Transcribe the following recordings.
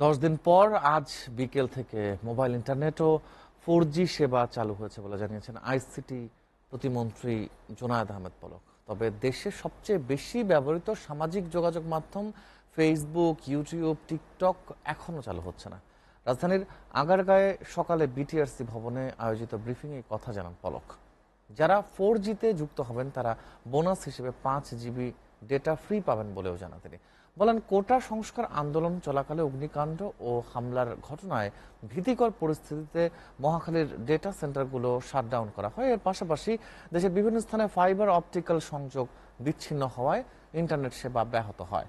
10 দিন পর আজ বিকেল থেকে মোবাইল ইন্টারনেট ও 4G সেবা চালু হয়েছে বলে জানিয়েছেন আইসিটি প্রতিমন্ত্রী জোনায়েদ আহমেদ পলক। তবে দেশের সবচেয়ে বেশি ব্যবহৃত সামাজিক যোগাযোগ মাধ্যম ফেসবুক, ইউটিউব, টিকটক এখনও চালু হচ্ছে না। রাজধানীর আগারগাঁয়ে সকালে বিটিআরসি ভবনে আয়োজিত ব্রিফিংয়ে কথা জানান পলক। যারা 4Gতে যুক্ত হবেন তারা বোনাস হিসেবে 5 GB ডেটা ফ্রি পাবেন বলেও জানান তিনি। বলেন, কোটা সংস্কার আন্দোলন চলাকালে অগ্নিকাণ্ড ও হামলার ঘটনায় ভীতিকর পরিস্থিতিতে মহাখালীর ডেটা সেন্টারগুলো শাটডাউন করা হয়। এর পাশাপাশি দেশের বিভিন্ন স্থানে ফাইবার অপটিক্যাল সংযোগ বিচ্ছিন্ন হওয়ায় ইন্টারনেট সেবা ব্যাহত হয়।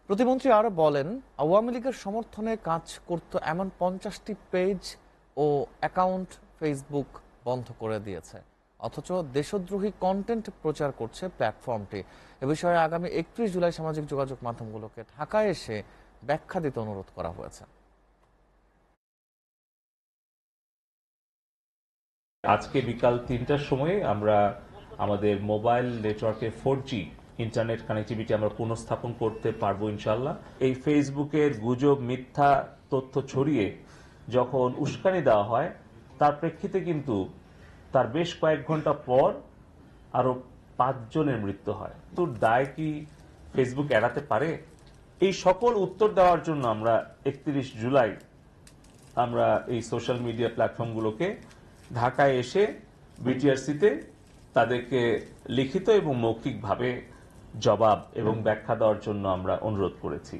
প্রতিমন্ত্রী আরও বলেন, আওয়ামী লীগের সমর্থনে কাজ করত এমন 50টি পেজ ও অ্যাকাউন্ট ফেসবুক বন্ধ করে দিয়েছে, অথচ দেশদ্রোহী কন্টেন্ট প্রচার করছে প্ল্যাটফর্মটি। এ বিষয়ে আগামী 31 জুলাই সামাজিক যোগাযোগ মাধ্যমগুলোকে ঢাকায় এসে ব্যাখ্যা দিতে অনুরোধ করা হয়েছে। আজকে বিকাল 3টার সময়ে আমরা আমাদের মোবাইল নেটওয়ার্কে 4G ইন্টারনেট কানেক্টিভিটি আমরা পুনঃস্থাপন করতে পারবো ইনশাল্লাহ। এই ফেসবুকের গুজব, মিথ্যা তথ্য ছড়িয়ে যখন উস্কানি দেওয়া হয়, তার প্রেক্ষিতে কিন্তু তার বেশ কয়েক ঘন্টা পর আরো 5 জনের মৃত্যু হয়। তো দায় কি ফেসবুক এড়াতে পারে? এই সকল উত্তর দেওয়ার জন্য আমরা 31 জুলাই আমরা এই সোশ্যাল মিডিয়া প্ল্যাটফর্মগুলোকে ঢাকায় এসে বিটিআরসিতে তাদেরকে লিখিত এবং মৌখিকভাবে জবাব এবং ব্যাখ্যা দেওয়ার জন্য আমরা অনুরোধ করেছি।